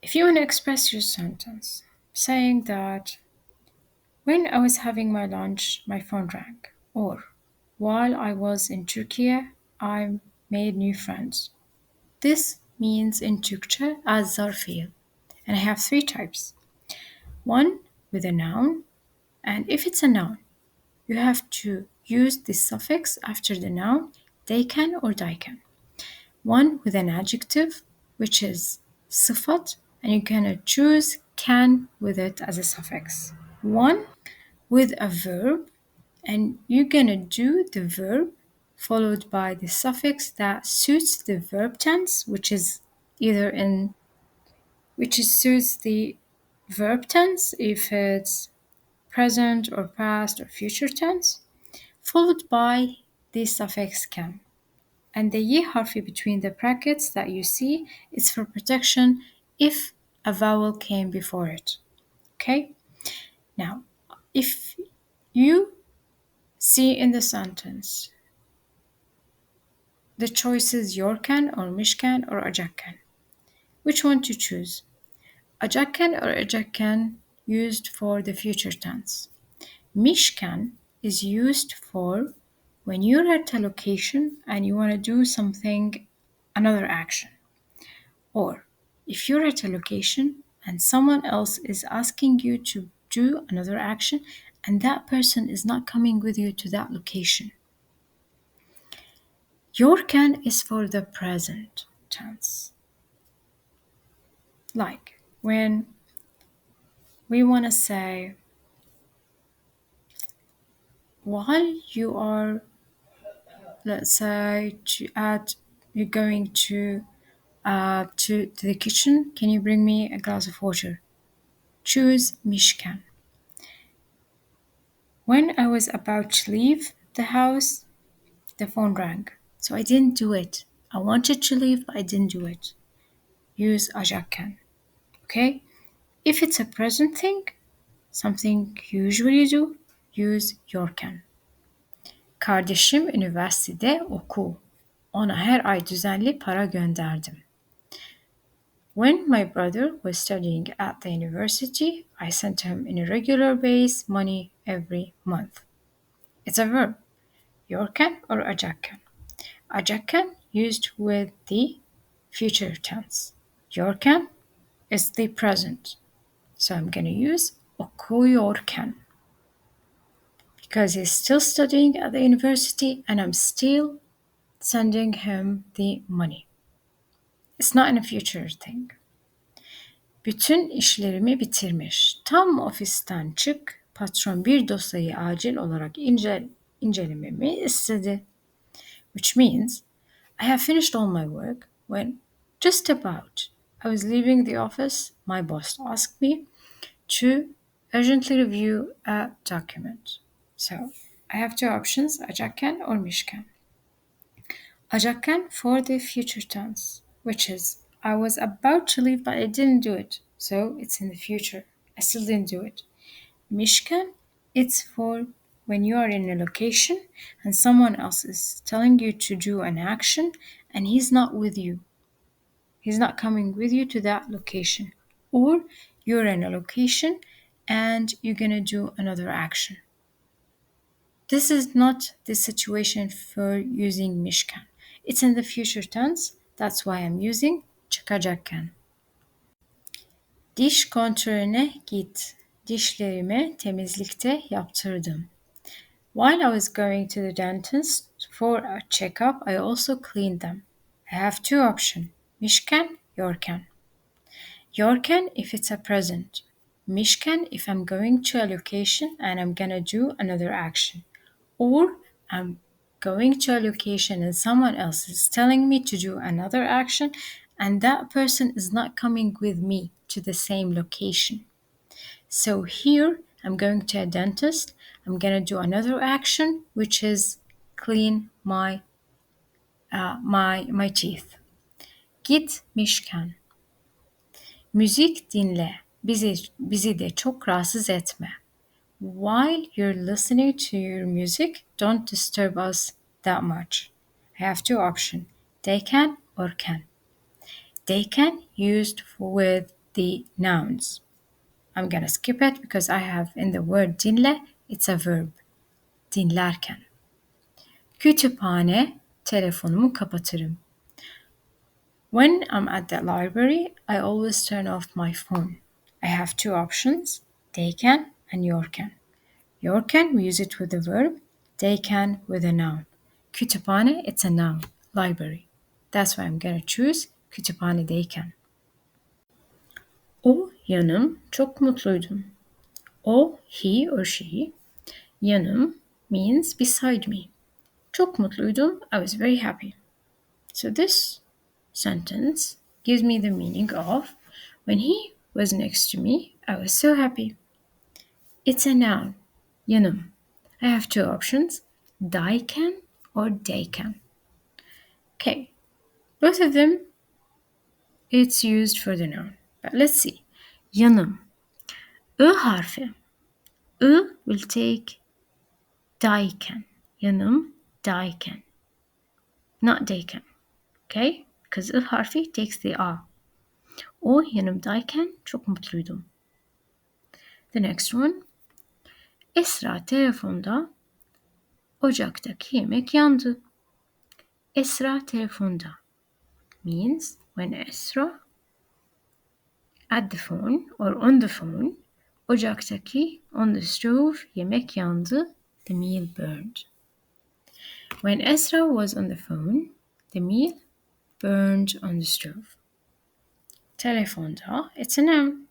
If you want to express your sentence, saying that when I was having my lunch, my phone rang, or while I was in Turkey, I made new friends. This means in Türkçe as Zarf Fiil, and I have three types. One with a noun, and if it's a noun, you have to use the suffix after the noun, they can or die can. One with an adjective, which is sıfat, and you can choose can with it as a suffix. One with a verb, and you're gonna do the verb followed by the suffix that suits the verb tense, which is either in which is suits the verb tense if it's present or past or future tense, followed by the suffix can. And the ye harfi between the brackets that you see is for protection if a vowel came before it. Okay? Now, if you see in the sentence the choices yorken or mishkan or ajakan, which one to choose? Ajakan or ajakan used for the future tense. Mishkan is used for when you're at a location and you want to do something, another action. Or if you're at a location and someone else is asking you to do another action and that person is not coming with you to that location. Yorken is for the present tense. Like when we want to say, while you are, let's say, you're going to the kitchen, can you bring me a glass of water? Choose mishkan. When I was about to leave the house, the phone rang. So I didn't do it. I wanted to leave, but I didn't do it. Use ajakan. Okay? If it's a present thing, something you usually do, use yorken. Kardeşim üniversitede oku. Ona her ay düzenli para gönderdim. When my brother was studying at the university, I sent him in a regular base money every month. It's a verb. Yorken or ajakan. Ajakan used with the future tense. Yorken is the present. So I'm going to use okuyorken because he's still studying at the university and I'm still sending him the money. It's not in a future thing. Bütün işlerimi bitirmiş. Tam ofisten çık. Patron bir dosyayı acil olarak incelememi istedi. Which means I have finished all my work when just about I was leaving the office, my boss asked me to urgently review a document. So I have two options, ajakan or mishkan. Ajakan for the future tense, which is I was about to leave but I didn't do it. So it's in the future. I still didn't do it. Mishkan, it's for when you are in a location and someone else is telling you to do an action and he's not with you. He's not coming with you to that location. Or you're in a location and you're going to do another action. This is not the situation for using mishkan. It's in the future tense. That's why I'm using çıkacakken. Diş kontrolüne git. Dişlerimi temizlikte yaptırdım. While I was going to the dentist for a checkup, I also cleaned them. I have two options, mishkan, yorken. Yorken if it's a present. Mishkan if I'm going to a location and I'm gonna do another action. Or I'm going to a location and someone else is telling me to do another action and that person is not coming with me to the same location. So here I'm going to a dentist. I'm gonna do another action, which is clean my teeth. Git mishkan. Müzik dinle. Bizi de çok rahatsız etme. While you're listening to your music, don't disturb us that much. I have two options, they can or can. They can used with the nouns. I'm gonna skip it because I have in the word dinle, it's a verb. Dinlerken. Kütüphane, telefonumu kapatırım. When I'm at the library, I always turn off my phone. I have two options, they can and your can. Your can, we use it with a verb, they can with a noun. Kütüphane, it's a noun, library. That's why I'm gonna choose kütüphanedeyken. O yanım çok mutluydum. O, he or she, yanım means beside me. Çok mutluydum, I was very happy. So this sentence gives me the meaning of when he was next to me, I was so happy. It's a noun, yanım. I have two options, they can or they can. Okay, both of them, it's used for the noun. But let's see. Yanım. I harfi. I will take they can. Yanım, they can. Not they can. Okay? Because I harfi takes the A. O yanımdayken çok mutluydum. The next one. Esra telefonda, ocaktaki yemek yandı. Esra telefonda means when Esra at the phone or on the phone, ocaktaki on the stove, yemek yandı, the meal burned. When Esra was on the phone, the meal burned on the stove. Telefonda, it's a noun.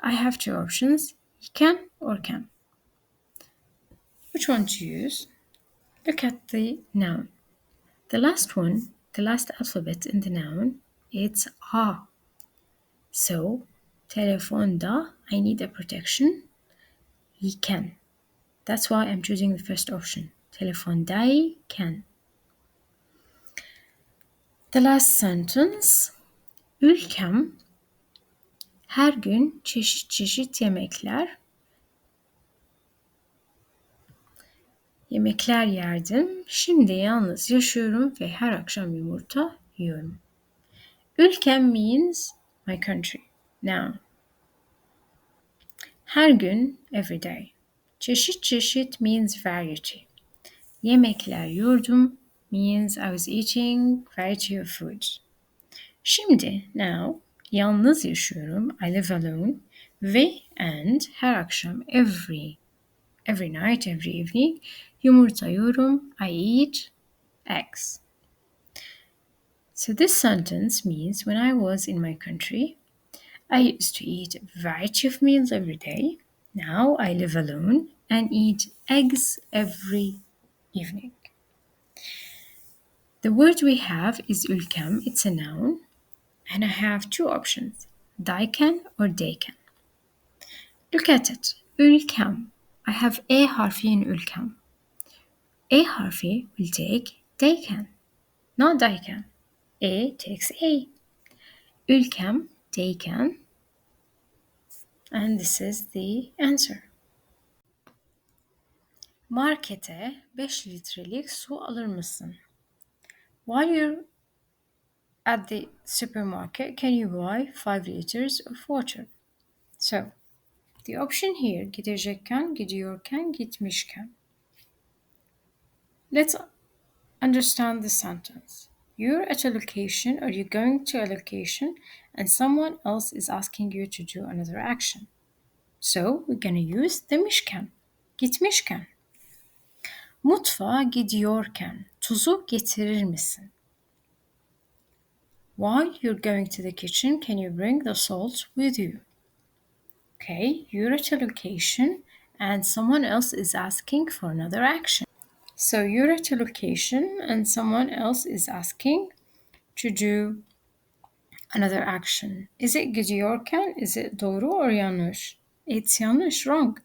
I have two options, can or can. Which one to use? Look at the noun. The last one, the last alphabet in the noun, it's A. So, telefonda, I need a protection. He can. That's why I'm choosing the first option. Telefondayken. The last sentence. Ülkem her gün çeşit çeşit yemekler yerdim. Şimdi yalnız yaşıyorum ve her akşam yumurta yiyorum. Ülkem means my country. Noun. Her gün, every day. Çeşit çeşit means variety. Yemekler yiyordum means I was eating variety of foods. Şimdi, now, yalnız yaşıyorum, I live alone, ve and her akşam, every night, every evening, yumurta yiyorum, I eat eggs. So this sentence means when I was in my country, I used to eat a variety of meals every day. Now I live alone and eat eggs every evening. The word we have is ülkem, it's a noun, and I have two options, they can or they can. Look at it, ülkem. I have A harfi in ülkem. A harfi will take they can, not they can. A takes A. Ülkem, they can, and this is the answer. Markete 5 litrelik su alır mısın? While you're at the supermarket, can you buy 5 liters of water? So, the option here, gidecekken, gidiyorken, gitmişken. Let's understand the sentence. You're at a location or you're going to a location and someone else is asking you to do another action. So, we're gonna use demişken, gitmişken. Mutfağa gidiyorken tuzu getirir misin? While you're going to the kitchen, can you bring the salt with you? Okay, you're at a location and someone else is asking for another action. So you're at a location and someone else is asking to do another action. Is it gidiyorken? Is it doğru or yanlış? It's yanlış, wrong.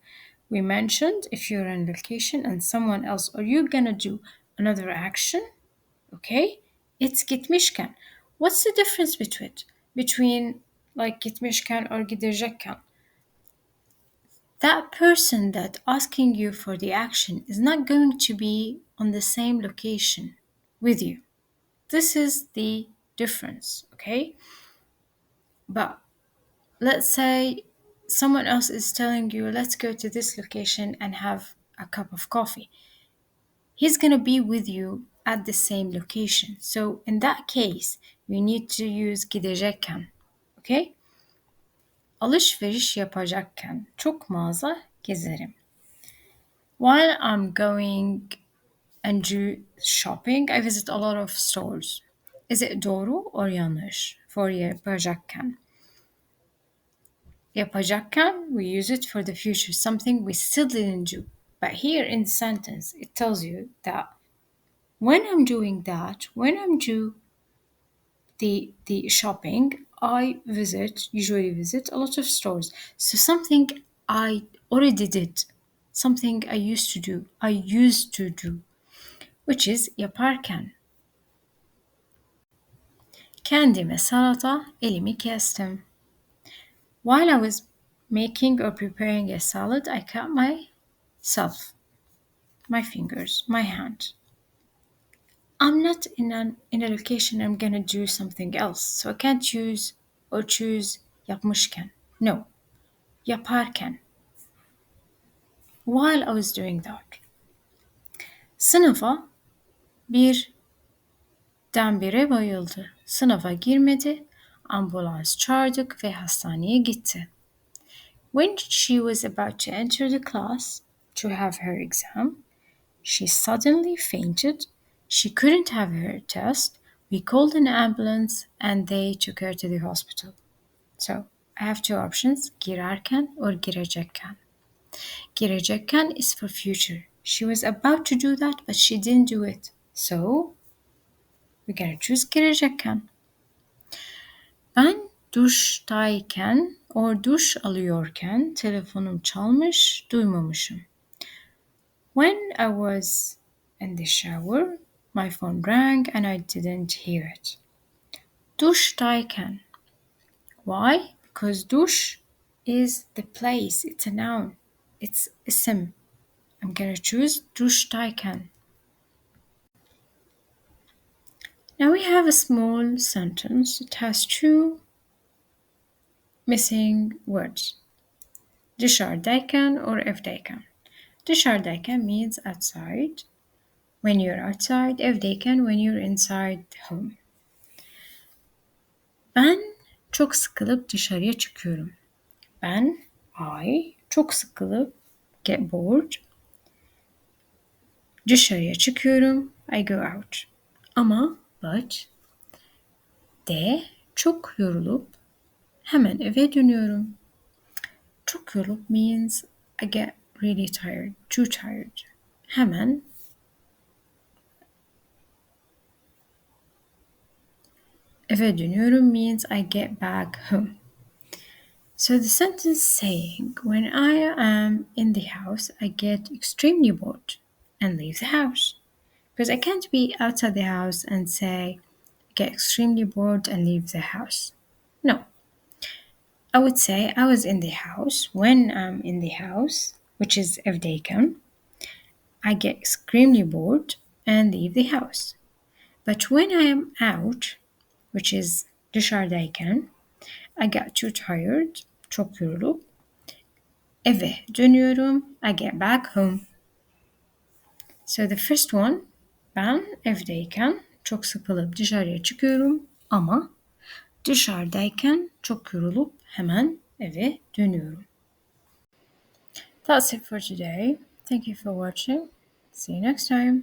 We mentioned if you're in a location and someone else or you're gonna do another action, okay? It's gitmişken. What's the difference between like gitmişken or gidecekken? That person that asking you for the action is not going to be on the same location with you. This is the difference, okay? But let's say someone else is telling you, let's go to this location and have a cup of coffee. He's going to be with you at the same location. So in that case, you need to use gidecekken. Okay? Alışveriş yapacakken çok mağaza gezerim. While I'm going and do shopping, I visit a lot of stores. Is it doğru or yanlış? For yapacakken. Yapacakken, we use it for the future, something we still didn't do. But here in the sentence, it tells you that when I'm doing that, when I'm do the shopping, I usually visit a lot of stores. So something I already did, something I used to do, which is yaparken. Kendime salata, elimi kestim. While I was making or preparing a salad, I cut myself, my fingers, my hand. I'm not in a location I'm gonna do something else, so I can't choose yapmışken. No, yaparken. While I was doing that. Sınıfa birdenbire bayıldı. Sınıfa girmedi, ambulans çağırdık ve hastaneye gitti. When she was about to enter the class to have her exam, she suddenly fainted. She couldn't have her test. We called an ambulance and they took her to the hospital. So I have two options, girerken or girecekken. Girecekken is for future. She was about to do that, but she didn't do it. So we're gonna choose girecekken. Ben duştayken or duş alıyorken telefonum çalmış, duymamışım. When I was in the shower, my phone rang and I didn't hear it. Duştayken. Why? Because duş is the place, it's a noun, it's isim. I'm gonna choose duştayken. Now we have a small sentence. It has two missing words. Dışarıdayken or evdeyken. Dışarıdayken means outside. When you're outside, evdeyken when you're inside home. Ben çok sıkılıp dışarıya çıkıyorum. I çok sıkılıp get bored. Dışarıya çıkıyorum. I go out. Ama but çok yorulup hemen eve dönüyorum. Çok yorulup means I get really tired, too tired. Hemen eve dönüyorum means I get back home. So the sentence saying, when I am in the house, I get extremely bored and leave the house. Because I can't be outside the house and say, get extremely bored and leave the house. No. I would say I was in the house. When I'm in the house, which is evdeyken, I get extremely bored and leave the house. But when I am out, which is dışarıdayken, I get too tired, çok yorulup eve dönüyorum. I get back home. So the first one, ben evdeyken çok sıkılıp dışarıya çıkıyorum ama dışarıdayken çok yorulup hemen eve dönüyorum. That's it for today. Thank you for watching. See you next time.